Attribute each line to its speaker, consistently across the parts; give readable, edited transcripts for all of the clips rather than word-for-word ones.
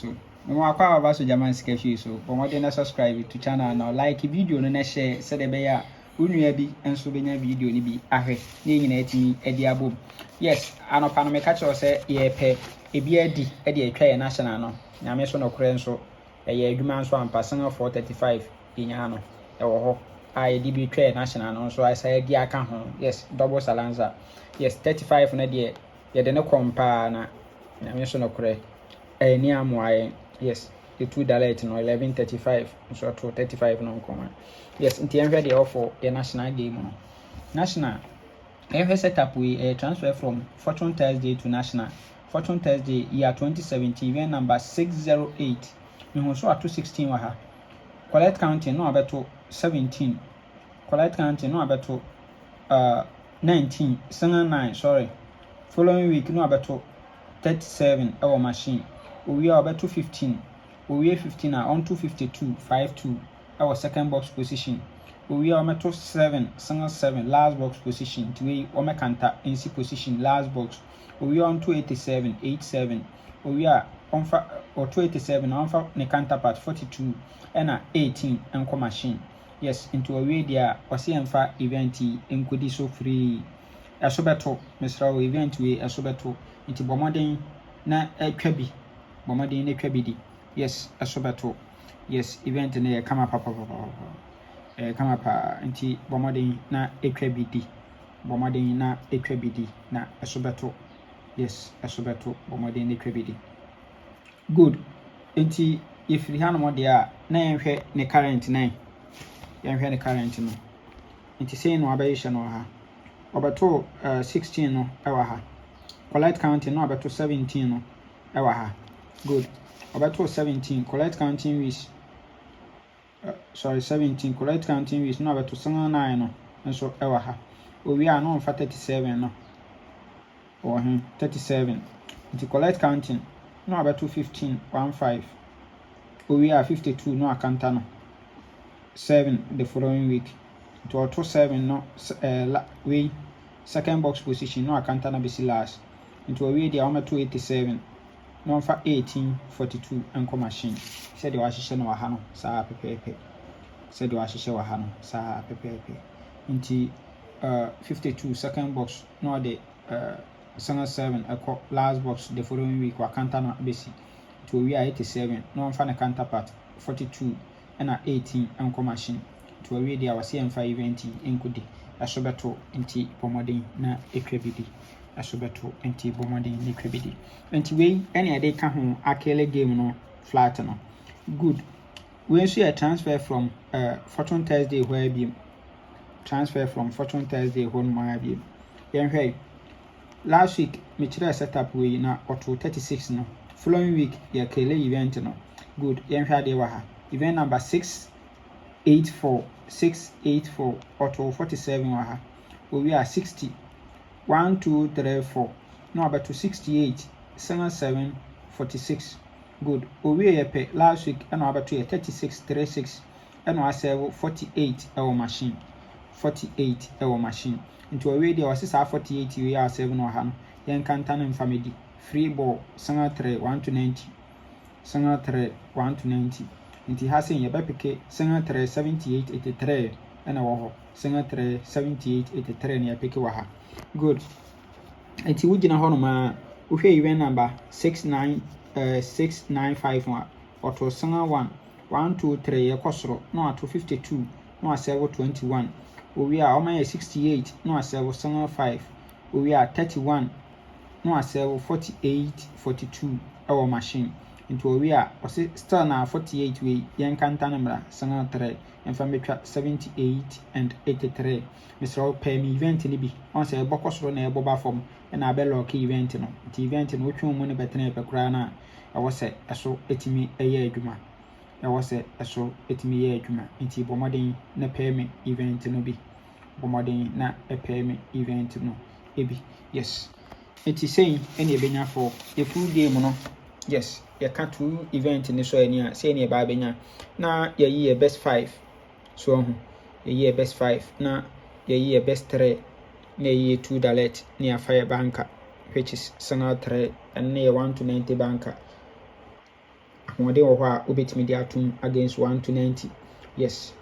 Speaker 1: No akwa aba so German sika so pomode na subscribe to channel na like video no na share se de be ya unua bi enso benya video ni bi ahwe na nyina atimi edi abom. Yes, anopa no me ka che se ye pe ebi adi atwa ye national no na me so no kore nso ye adwuma nso ampa 435 enya no ewo ho a ye di bi twa ye national no nso asa edi aka ho. Yes, double salanza. Yes, 35 na de ye de ne kompa na me so no kore ni amoaye. Yes, the $2 no 11.35 so to 35 no come. Yes, nti enhwe de offer the national game no. National enhwe setup we transfer from Fortune Thursday to National. Fortune Thursday year 2017 event number 608. Me ho so ato 16 wa ha. Collect counting no abeto 17. Collect counting no abeto 19, 9, sorry. Following week no abeto 37 our machine. We are about 15. We are 15 on 252, 52 our second box position. We are about 7, 7 last box position. To we Omekanta NC position last box. We are on 287, 87. We are on or 287 on for the counterpart 42 and 18 and machine. Yes, into a way there was for event in so free. Asobeto Mr. event we asobeto into bombarding na etwabi bomade na etwabi di. Yes, asobeto. Yes, event na kama papa kama pa nti bomade na etwabi di. Bomade na etwabi di na asobeto. Yes, asobeto bomade na etwabi di. Good. Nti if we han mo dia na yenhwe ne current na yenhwe ne current no. Nti say no abayisha no ha. Obeto 16 no ewa ha. Collect counting no abeto 17 no ewa ha. Good. Abeto 17 collect counting with 17 collect counting with no abeto 9 no nso ewa ha. Owi a no mfa 37 no. 37. Nti collect counting no abeto 15 15. Owi a 52 no akanta no 7 the following week. To auto 7 no we second box position no akanta na besi last. Into a way the armor 287 no for 1842 anko machine. Said you ashisha no wahano sa pepepe. Said you ashisha wahano sa pepepe. Into 52 second box no the 7 ako last box the following week wakanta na besi. To we are 87 no for the counterpart 42 and 18 anko machine. To a way the our CM5 event enkudi asobeto nti pomodin na ekwebidi asobeto nti pomodin na ekwebidi nti we any ade ka ho akele game no flat no. Good. We so a transfer from Fortune Thursday where be transfer from Fortune Thursday home ma be yenhwe last week me kire setup we na auto 36 no. Following week ya kele event no. Good. Yenhwe ade wa ha event number 684 auto 47 waha. We are 60 1 2 3 4 no about to 68 77 46. Good. We are last week and about to 36 36 and we are 48 our machine 48 our machine into a way there was 48 we are 7 waha. Yen kantan and family free ball 3 1 to 90 3 1 to 90. Nti hasen ye bepeke 78 83 na wo ho 78 83 na yepeke wa ha. Good. Nti wugina ho no ma wo hwe event number 695 auto 1 1 2 3 ye kosoro no auto 52 no aservo 21 owi a o ma 68 no aservo 5 owi a 31 no aservo 48 42 our machine. Into a we are still now 48 we yen kanta number 3 and from 78 and 83. Mr. Pay me event ni bi on say bokos ro na eboba form and a lock event no. The event no which money better pe kra na I was say so etimi eye adwuma. I was say so etimi ye adwuma. Nti bomoden na pay me event no bi. Bomoden na pay me event no ebi. Yes. It is saying any benya for a full game no. Yes, you can't do event in the so any say any babenya. Na ye year best 5. So ye year best 5. Na ye year best 3. Na ye $2 near fire banker, which is Sana 3 and near 1 to 90 banker. apɔmɔden wɔ hɔ a wobɛtumi de atom against 1 to 90. Yes.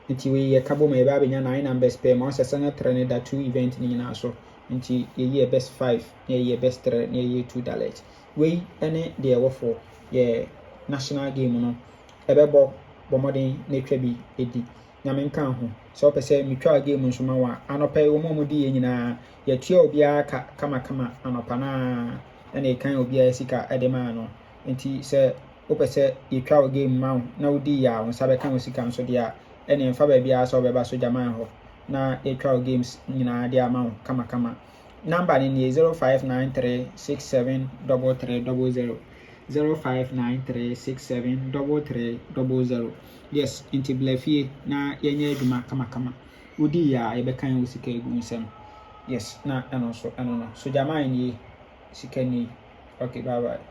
Speaker 1: Nti we yɛ kabo ma yɛbɛ abɛnya 9 numbers pɛ ma ɔsɛ sɛ tre ne da 2 event ne nyinaa so. Nti yɛyi best 5 na yɛyi best 3 na yɛyi 2 direct. We ne deɛ ɛwɔ fo yɛ national game no ɛbɛbɔ bɔmɔden na etwa bi edi. Nyame nka ho. Sɛ wopɛ sɛ metwa game nso ma wa anɔpɛ wo mu di yɛ nyinaa yɛtua obiara ka kama anɔpa na ɛna ɛkan obiara sika ɛde ma no. Nti sɛ wopɛ sɛ yɛtwa wo game ma wo na wodi ya wo nsa bɛka wo sika nso deɛ a ɛne mfa baabiara sɛ wobɛba so gyaman hɔ na yɛtwa wo games nyinaa de ama wo kama. Number ne nie 0593673300 0593673300. Yes, nti blafie na yɛnyɛ adwuma kama. Wodi ya yɛbɛkan wo sika egu nsɛm. Yes, na ɛno no so gyaman nie sika ni. Okay, bye bye.